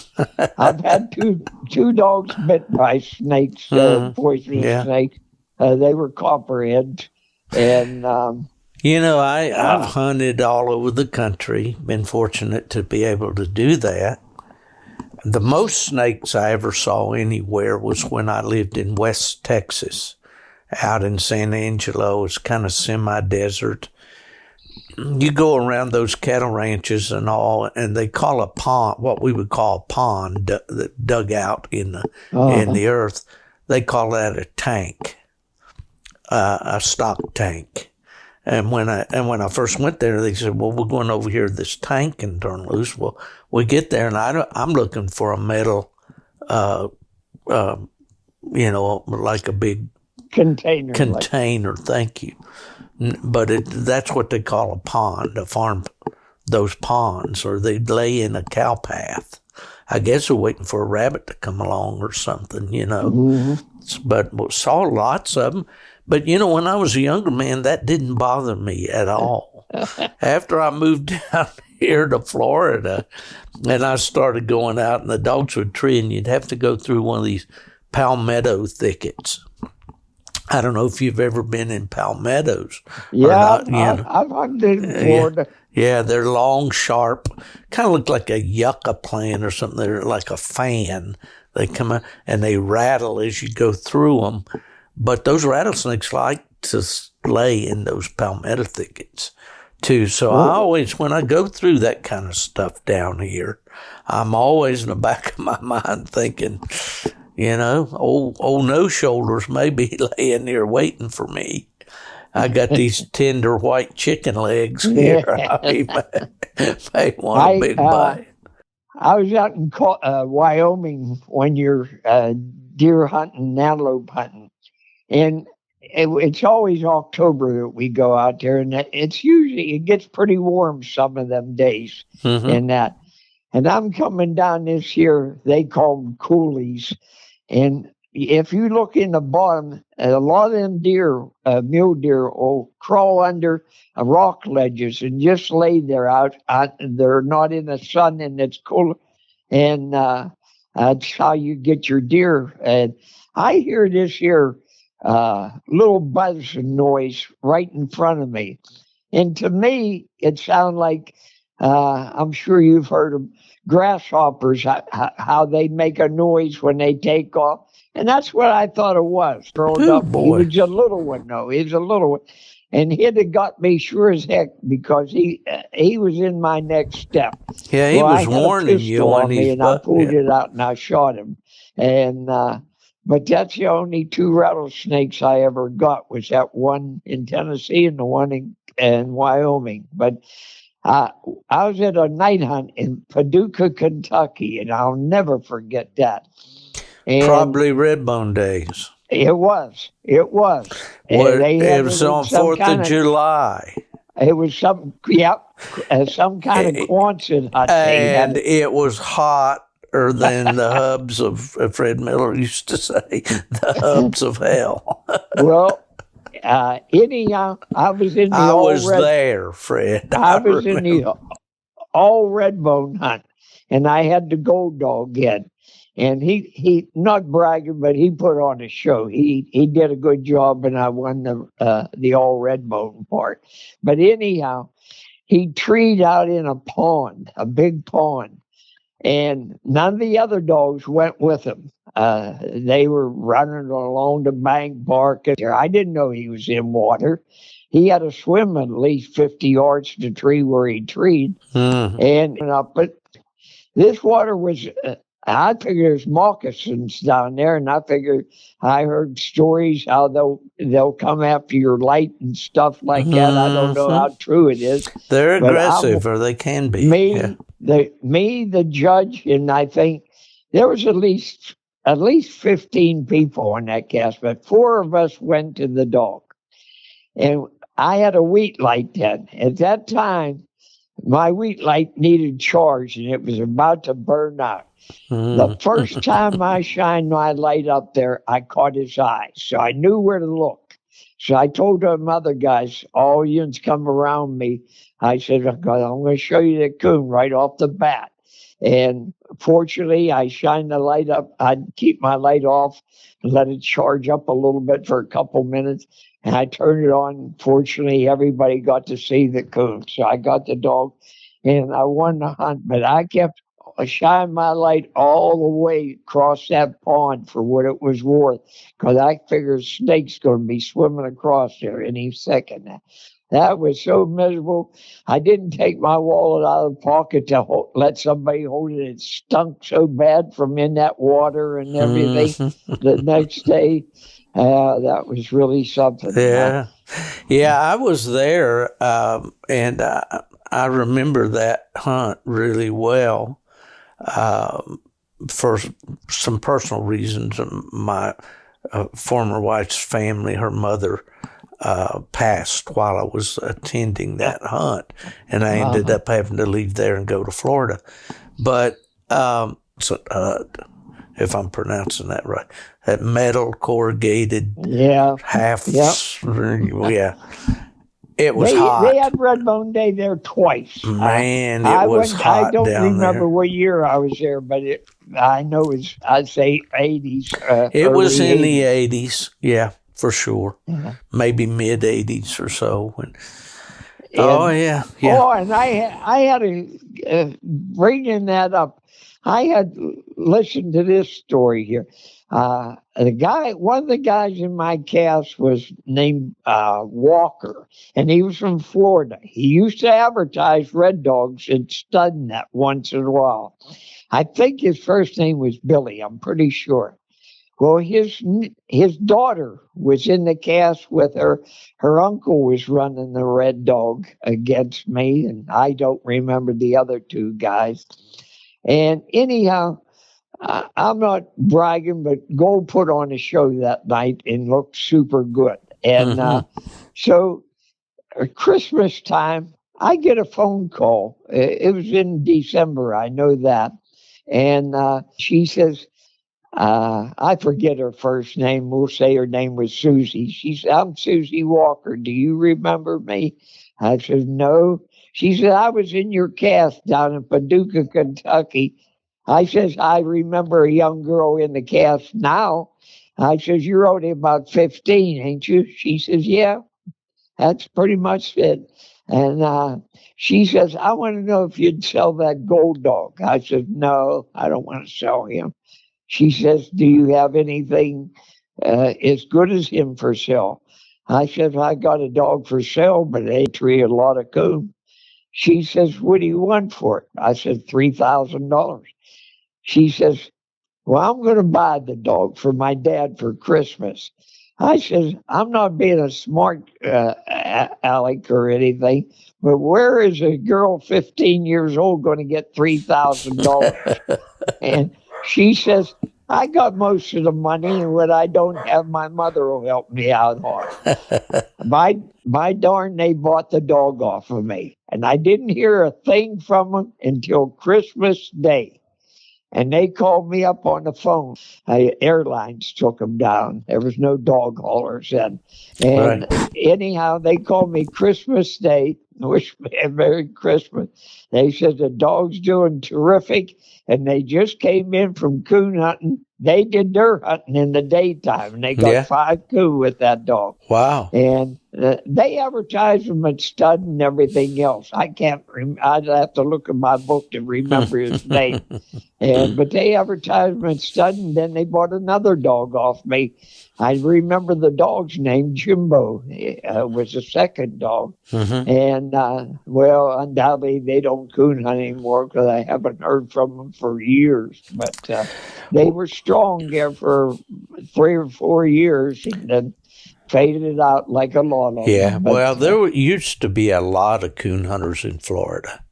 I've had two dogs bit by snakes, poisonous Yeah. snakes. They were copperheads, and I've hunted all over the country. Been fortunate to be able to do that. The most snakes I ever saw anywhere was when I lived in West Texas, out in San Angelo. It's kind of semi-desert. You go around those cattle ranches and all, and they call a pond, what we would call a pond, that dug out in the earth. They call that a tank, a stock tank. And when I first went there, they said, "Well, we're going over here to this tank and turn loose." Well, we get there, and I'm looking for a metal, like a big container. Thank you. But that's what they call a pond, a farm. Those ponds, or they lay in a cow path. I guess they're waiting for a rabbit to come along or something, Mm-hmm. But we saw lots of them. But, when I was a younger man, that didn't bother me at all. After I moved down here to Florida, and I started going out, and the dogs would tree, and you'd have to go through one of these palmetto thickets. I don't know if you've ever been in palmettos. Yeah, or not, I've hunted in Florida. Yeah, they're long, sharp, kind of look like a yucca plant or something. They're like a fan. They come out and they rattle as you go through them. But those rattlesnakes like to lay in those palmetto thickets too. So I always, when I go through that kind of stuff down here, I'm always in the back of my mind thinking, old no shoulders may be laying there waiting for me. I got these tender white chicken legs here. I may want a big bite. I was out in Wyoming when you're deer hunting, antelope hunting, and it's always October that we go out there, and it gets pretty warm some of them days, and that. And I'm coming down this year. They call them coolies, and if you look in the bottom, a lot of them deer, mule deer, will crawl under rock ledges and just lay there out. They're not in the sun, and it's cool. And that's how you get your deer. And I hear this here little buzzing noise right in front of me. And to me, it sounds like, I'm sure you've heard of grasshoppers, how they make a noise when they take off. And that's what I thought it was. Growing up, boy. He was a little one, though. He was a little one. And he'd have got me sure as heck because he was in my next step. Yeah, he was warning you on when me, and I pulled it out and I shot him. And but that's the only two rattlesnakes I ever got, was that one in Tennessee and the one in Wyoming. But I was at a night hunt in Paducah, Kentucky, and I'll never forget that. And probably Redbone days. It was. It was on 4th of July. It was some kind of Quonset hut. And it was hotter than the hubs of Fred Miller used to say, the hubs of hell. Well, anyhow, I was in the I was there, Fred. I was in the all Redbone hunt, and I had the gold dog in. And he not bragging, but he put on a show. He did a good job, and I won the all Redbone part. But anyhow, he treed out in a pond, a big pond, and none of the other dogs went with him. They were running along the bank barking. I didn't know he was in water. He had to swim at least 50 yards to the tree where he treed, and but this water was. I figured there's moccasins down there, and I heard stories how they'll come after your light and stuff like that. I don't know how true it is. They're aggressive, or they can be. The judge, and I think there was at least 15 people on that cast, but 4 of us went to the dog, and I had a wheat light then. At that time, my wheat light needed charge, and it was about to burn out. The first time I shined my light up there, I caught his eye, so I knew where to look. So I told them other guys, all yous come around me. I said, I'm going to show you the coon right off the bat. And fortunately, I shine the light up. I'd keep my light off and let it charge up a little bit for a couple minutes. And I turned it on. Fortunately, everybody got to see the coon. So I got the dog and I won the hunt. But I kept shining my light all the way across that pond for what it was worth, because I figured snake's going to be swimming across there any second. That was so miserable. I didn't take my wallet out of the pocket to let somebody hold it. It stunk so bad from in that water and everything the next day. That was really something. Yeah. I was there, and I remember that hunt really well for some personal reasons. My former wife's family, her mother, passed while I was attending that hunt, and I ended up having to leave there and go to Florida. But if I'm pronouncing that right, that metal corrugated half, it was hot. They had Redbone Day there twice. Man, it was hot. I don't remember there. what year I was there, but I know I'd say 80s. It was in 80s. the 80s, yeah, for sure. Maybe mid 80s or so. And yeah. Oh, and I had to bringing that up. I had listened to this story here. One of the guys in my cast was named Walker, and he was from Florida. He used to advertise Red Dogs and stud net once in a while. I think his first name was Billy. I'm pretty sure. Well, his daughter was in the cast with her. Her uncle was running the Red Dog against me, and I don't remember the other two guys. And anyhow, I'm not bragging, but Gold put on a show that night and looked super good. And so at Christmas time, I get a phone call. It was in December, I know that. And she says, I forget her first name. We'll say her name was Susie. She said, I'm Susie Walker. Do you remember me? I said, no. She said, I was in your cast down in Paducah, Kentucky. I says, I remember a young girl in the cast now. I says, you're only about 15, ain't you? She says, yeah, that's pretty much it. And she says, I want to know if you'd sell that Gold Dog. I said, no, I don't want to sell him. She says, do you have anything as good as him for sale? I said, I got a dog for sale, but they tree a lot of coon. She says, what do you want for it? I said, $3,000. She says, well, I'm going to buy the dog for my dad for Christmas. I said, I'm not being a smart aleck or anything, but where is a girl 15 years old going to get $3,000? And she says, I got most of the money, and what I don't have, my mother will help me out on. My darn, they bought the dog off of me. And I didn't hear a thing from them until Christmas Day. And they called me up on the phone. Airlines took them down. There was no dog haulers then. And anyhow, they called me Christmas Day. Wish me a Merry Christmas. They said the dog's doing terrific. And they just came in from coon hunting. They did their hunting in the daytime. And they got 5 coon with that dog. Wow. And they advertised them at stud and everything else. I'd have to look in my book to remember his name. But they advertised them at stud, and then they bought another dog off me. I remember the dog's name, Jimbo. Was the second dog. And, well, undoubtedly they don't coon hunt anymore because I haven't heard from them for years. But they were strong there for 3 or 4 years, and then faded out like a lot of them. Yeah, But, well, there used to be a lot of coon hunters in Florida,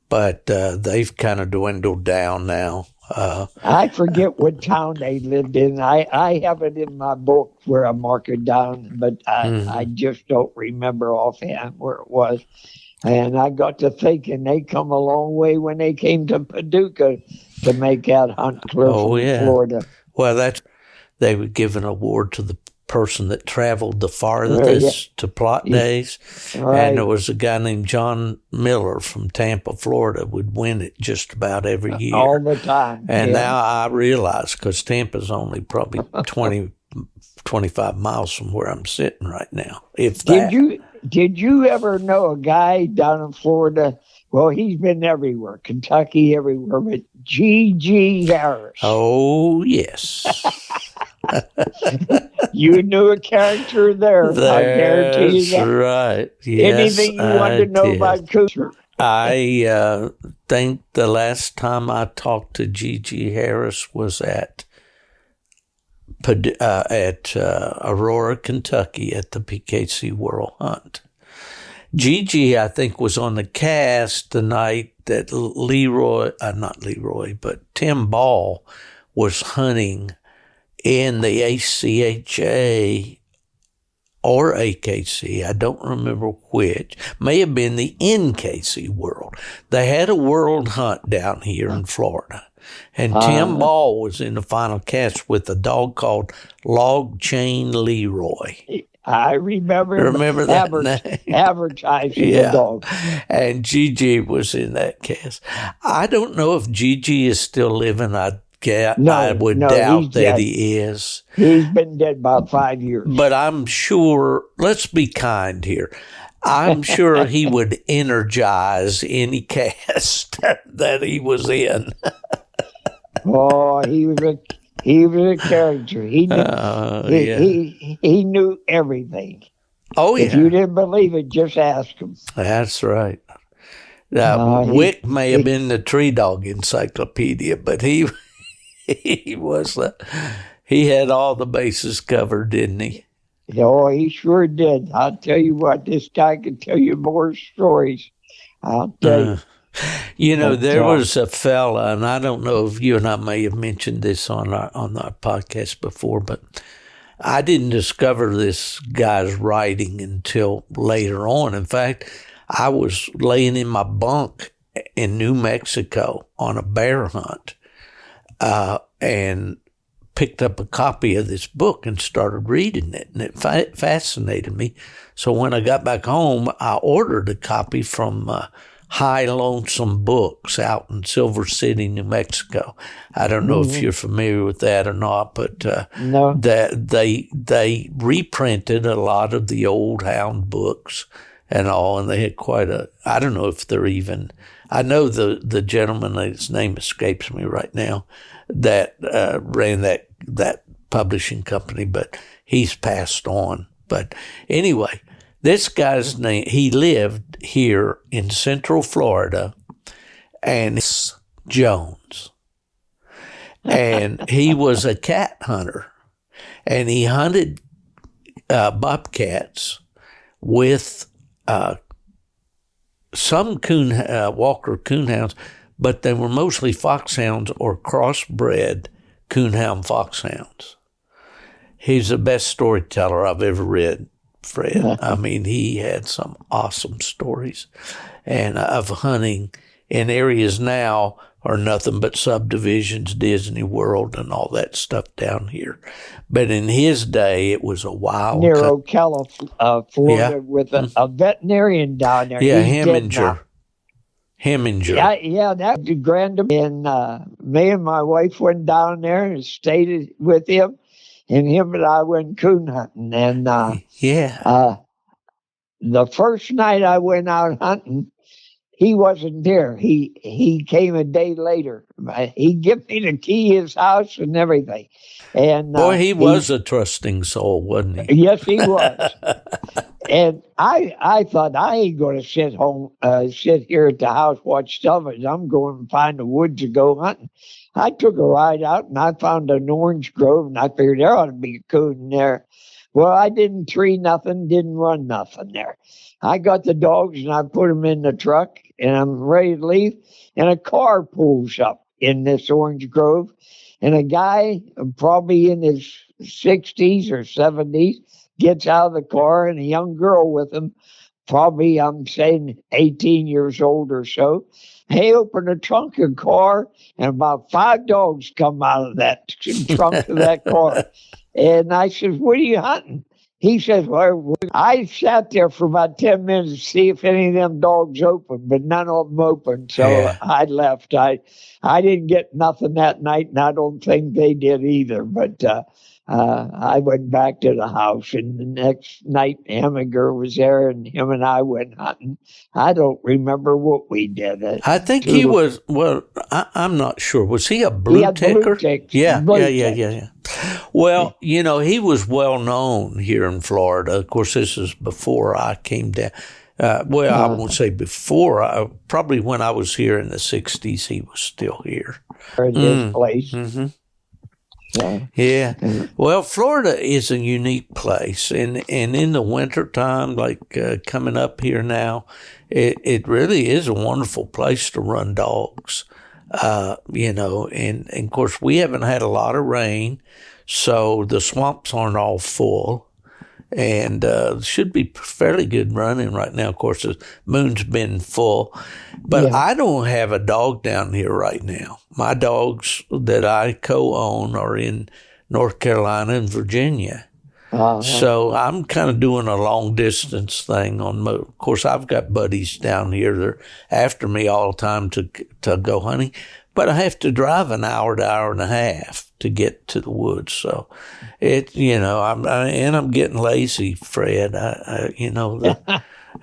but they've kind of dwindled down now. I forget what town they lived in. I have it in my book where I mark it down, but I just don't remember offhand where it was. And I got to thinking they come a long way when they came to Paducah to make that hunt clear from Florida. Well, they would give an award to the person that traveled the farthest to plot days. Right. And there was a guy named John Miller from Tampa, Florida, would win it just about every year. All the time. And now I realize, because Tampa's only probably 20, 25 miles from where I'm sitting right now, if that. Did you ever know a guy down in Florida? Well, he's been everywhere, Kentucky, everywhere, but G.G. Harris. Oh, yes. You knew a character there. I guarantee you that. Right. Yes, anything you wanted to know about Cooper? I think the last time I talked to G.G. Harris was at Aurora, Kentucky, at the PKC World Hunt. Gigi, I think, was on the cast the night that Tim Ball was hunting in the ACHA or AKC. I don't remember which. May have been the NKC World. They had a world hunt down here in Florida. And Tim Ball was in the final cast with a dog called Log Chain Leroy. I remember that name. Advertising the dog. And Gigi was in that cast. I don't know if Gigi is still living. I would doubt that he is. He's been dead about 5 years. But I'm sure, let's be kind here, I'm sure he would energize any cast that he was in. Oh, he was a character. He knew everything. Oh, yeah. If you didn't believe it, just ask him. That's right. Wick may have been the tree dog encyclopedia, but he was he had all the bases covered, didn't he? Oh, he sure did. I'll tell you what, this guy could tell you more stories. I'll tell you. You know, there was a fella, and I don't know if you and I may have mentioned this on our podcast before, but I didn't discover this guy's writing until later on. In fact, I was laying in my bunk in New Mexico on a bear hunt, and picked up a copy of this book and started reading it, and it fascinated me. So when I got back home, I ordered a copy from High Lonesome Books out in Silver City, New Mexico. I don't know if you're familiar with that or not, but no. That they reprinted a lot of the old hound books and all, and they had quite a, I don't know if they're even, I know the gentleman, his name escapes me right now, that ran that publishing company, but he's passed on. But anyway, this guy's name, he lived here in Central Florida, and it's Jones. And he was a cat hunter, and he hunted bobcats with some Walker coonhounds, but they were mostly foxhounds or crossbred coonhound foxhounds. He's the best storyteller I've ever read, Fred. I mean, he had some awesome stories, and of hunting in areas now are nothing but subdivisions, Disney World, and all that stuff down here. But in his day, it was a wild near Ocala, Florida, with a veterinarian down there. Yeah, Heminger. Yeah, that was grand. And me and my wife went down there and stayed with him, and him and I went coon hunting. And the first night I went out hunting, he wasn't there. He came a day later. He gave me the key to his house and everything. And boy, he was a trusting soul, wasn't he? Yes, he was. And I thought, I ain't going to sit here at the house, watch television. I'm going to find the woods to go hunting. I took a ride out, and I found an orange grove, and I figured there ought to be a coon there. Well, I didn't tree nothing, didn't run nothing there. I got the dogs, and I put them in the truck, and I'm ready to leave, and a car pulls up in this orange grove, and a guy, probably in his 60s or 70s, gets out of the car, and a young girl with him, probably, I'm saying, 18 years old or so. They open the trunk of the car, and about 5 dogs come out of that trunk of that car. And I said, what are you hunting? He says, well, I sat there for about 10 minutes to see if any of them dogs opened, but none of them opened. So Yeah. I left. I didn't get nothing that night, and I don't think they did either. But I went back to the house, and the next night, Heminger was there, and him and I went hunting. I don't remember what we did. I think he was, well, I'm not sure. Was he a blue He had ticker? blue ticks. Yeah, Blue yeah. ticks. Well, you know, he was well known here in Florida. Of course, this is before I came down. I won't say before. Probably when I was here in the 60s, he was still here. In his place. Mm-hmm. Yeah. Yeah. Well, Florida is a unique place. And in the wintertime, like coming up here now, it really is a wonderful place to run dogs. You know, and of course, we haven't had a lot of rain, so the swamps aren't all full. And should be fairly good running right now. Of course, the moon's been full. But I don't have a dog down here right now. My dogs that I co-own are in North Carolina and Virginia. So I'm kind of doing a long distance thing of course, I've got buddies down here. They're after me all the time to go hunting. But I have to drive an hour to hour and a half to get to the woods. So you know, I'm getting lazy, Fred.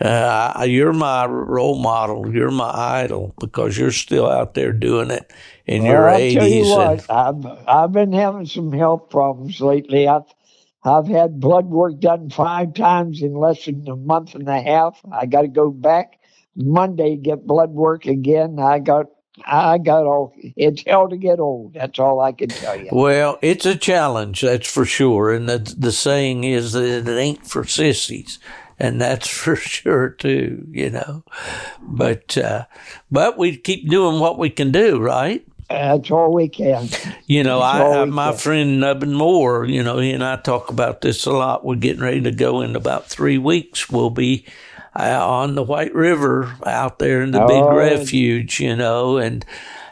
You're my role model. You're my idol because you're still out there doing it in your 80s. I'll tell you what, I've been having some health problems lately. I've had blood work done 5 times in less than a month and a half. I got to go back Monday get blood work again. I got all. It's hell to get old. That's all I can tell you. Well, it's a challenge, that's for sure. And the saying is that it ain't for sissies. And that's for sure too, you know. But we keep doing what we can do, right? That's all we can. You know, my friend Nubbin Moore, you know, he and I talk about this a lot. We're getting ready to go in about 3 weeks. We'll be on the White River out there in the big refuge, you know, and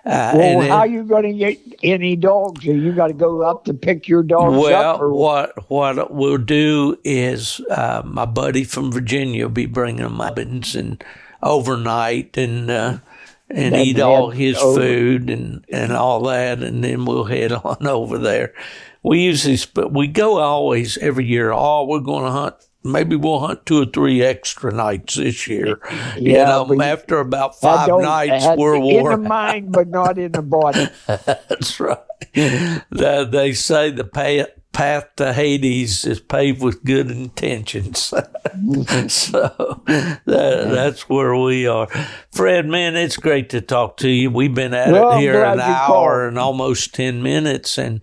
how are you going to get any dogs? Or you got to go up to pick your dogs up? Well, what we'll do is my buddy from Virginia will be bringing them Nubbins and overnight and eat all his food and all that, and then we'll head on over there. We go always every year. We're going to hunt. Maybe we'll hunt 2 or 3 extra nights this year. Yeah, you know, after about 5 nights, we're worn. In the mind, but not in the body. That's right. They say the path to Hades is paved with good intentions. So that's where we are. Fred, man, it's great to talk to you. We've been at it here an hour and almost 10 minutes, and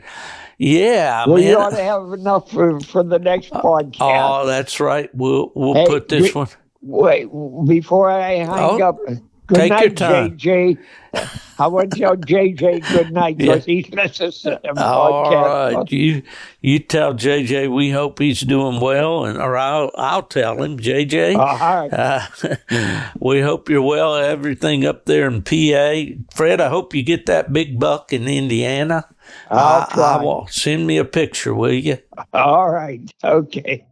yeah, well, you ought to have enough for the next podcast. Oh, that's right. We'll put this one. Wait, before I hang up. Good night, your time. JJ. I want to tell JJ good night because he listens to the podcast. All right, you tell JJ we hope he's doing well, or I'll tell him, JJ. All right. We hope you're well. Everything up there in PA, Fred. I hope you get that big buck in Indiana. I'll try. Send me a picture, will you? All right. Okay.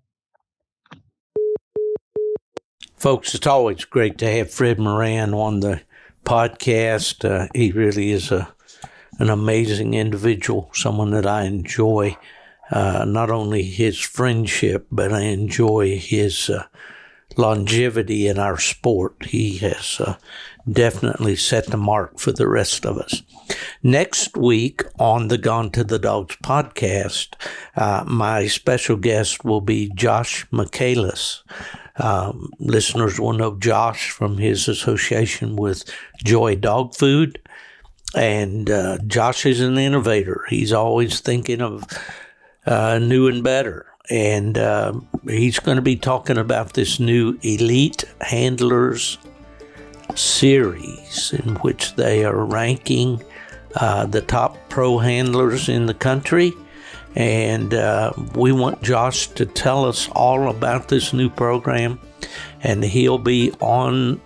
Folks, it's always great to have Fred Moran on the podcast. He really is an amazing individual, someone that I enjoy, not only his friendship, but I enjoy his longevity in our sport. He has definitely set the mark for the rest of us. Next week on the Gone to the Dogs podcast, my special guest will be Josh Michaelis. Listeners will know Josh from his association with Joy Dog Food. And Josh is an innovator. He's always thinking of new and better. And he's going to be talking about this new Elite Handlers series in which they are ranking the top pro handlers in the country. And we want Josh to tell us all about this new program, and he'll be on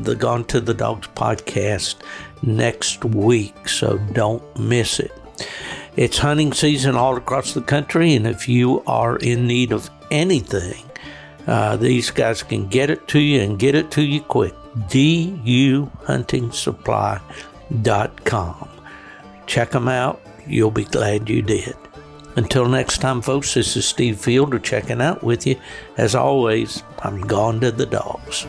the Gone to the Dogs podcast next week, so don't miss it. It's hunting season all across the country, and if you are in need of anything, these guys can get it to you and get it to you quick. duhuntingsupply.com. Check them out. You'll be glad you did. Until next time, folks, this is Steve Fielder checking out with you. As always, I'm gone to the dogs.